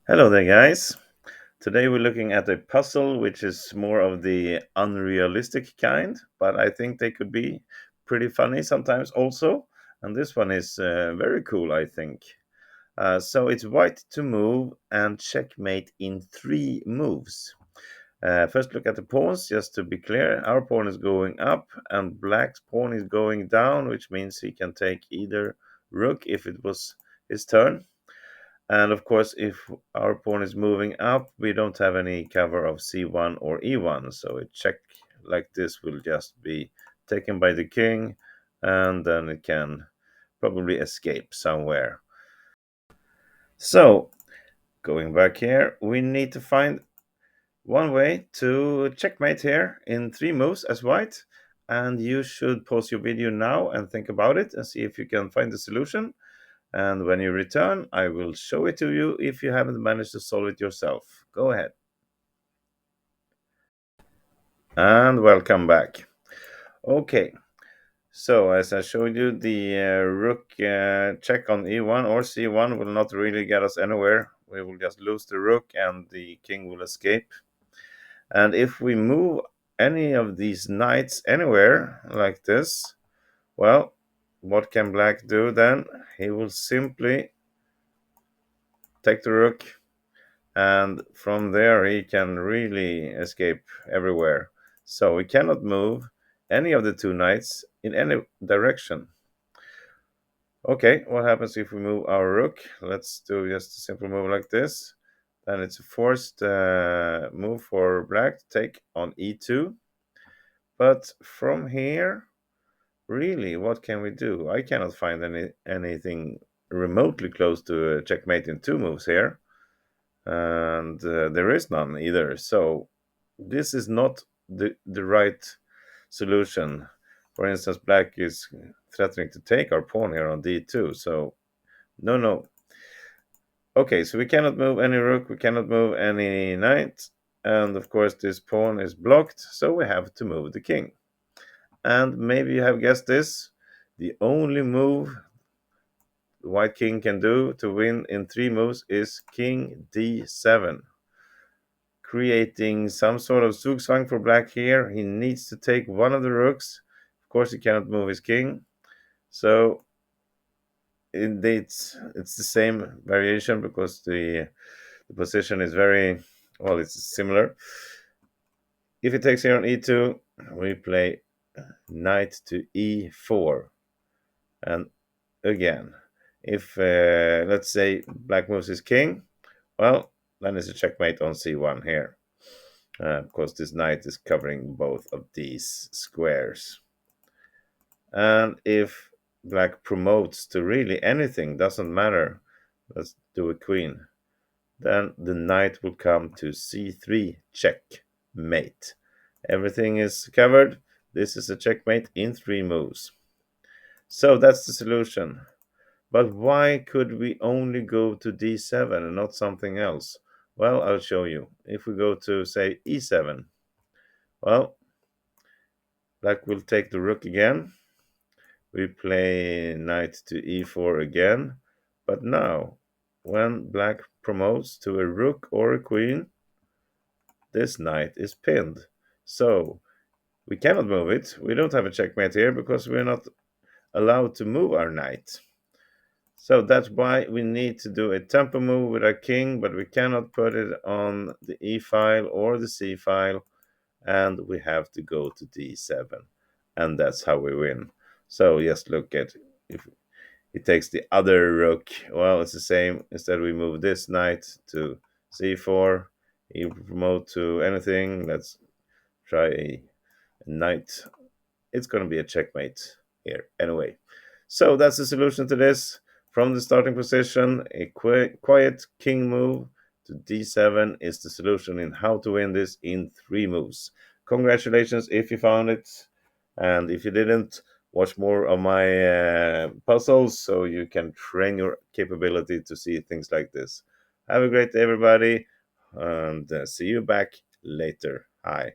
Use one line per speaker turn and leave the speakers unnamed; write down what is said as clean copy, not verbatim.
Hello there, guys. Today we're looking at a puzzle which is more of the unrealistic kind, but I think they could be pretty funny sometimes also. And this one is very cool, I think. So it's white to move and checkmate in three moves. First, look at the pawns, just to be clear. Our pawn is going up, and black's pawn is going down, which means he can take either rook if it was his turn, and of course, if our pawn is moving up, we don't have any cover of c1 or e1. So a check like this will just be taken by the king, and then it can probably escape somewhere. So, going back here, we need to find one way to checkmate here in three moves as white. And you should pause your video now and think about it and see if you can find the solution. And when you return, I will show it to you if you haven't managed to solve it yourself. Go ahead. And welcome back. Okay, so as I showed you, the rook check on e1 or c1 will not really get us anywhere. We will just lose the rook and the king will escape. And if we move any of these knights anywhere like this, well, what can black do then? He will simply take the rook, and from there he can really escape everywhere. So we cannot move any of the two knights in any direction. Okay, what happens if we move our rook? Let's do just a simple move like this. Then it's a forced move for black to take on e2. But from here, really, what can we do? I cannot find anything remotely close to a checkmate in two moves here, and there is none either. So this is not the right solution. For instance, black is threatening to take our pawn here on d2. So no, no. Okay, so we cannot move any rook, we cannot move any knight, and of course this pawn is blocked, so we have to move the king. And maybe you have guessed this, the only move the white king can do to win in three moves is king d7, creating some sort of zugzwang for black here. He needs to take one of the rooks. Of course, he cannot move his king. So it's the same variation because the position is very, well, it's similar. If he takes here on e2, we play knight to e4. And again, if let's say black moves his king, well, then it's a checkmate on c1 here. Because this knight is covering both of these squares. And if black promotes to really anything, doesn't matter, let's do a queen, then the knight will come to c3, checkmate. Everything is covered. This is a checkmate in three moves. So that's the solution. But why could we only go to d7 and not something else? Well, I'll show you. If we go to, say, e7, well, black will take the rook again. We play knight to e4 again. But now, when black promotes to a rook or a queen, this knight is pinned. So we cannot move it. We don't have a checkmate here because we're not allowed to move our knight. So that's why we need to do a tempo move with our king, but we cannot put it on the e file or the c file, and we have to go to d7, and that's how we win. So just look at, if he takes the other rook, well, it's the same. Instead we move this knight to c4. He promote to anything. Let's try a knight. It's going to be a checkmate here anyway. So that's the solution to this. From the starting position, a quiet king move to d7 is the solution in how to win this in three moves. Congratulations if you found it, and if you didn't, watch more of my puzzles so you can train your capability to see things like this. Have a great day, everybody, and see you back later. Hi.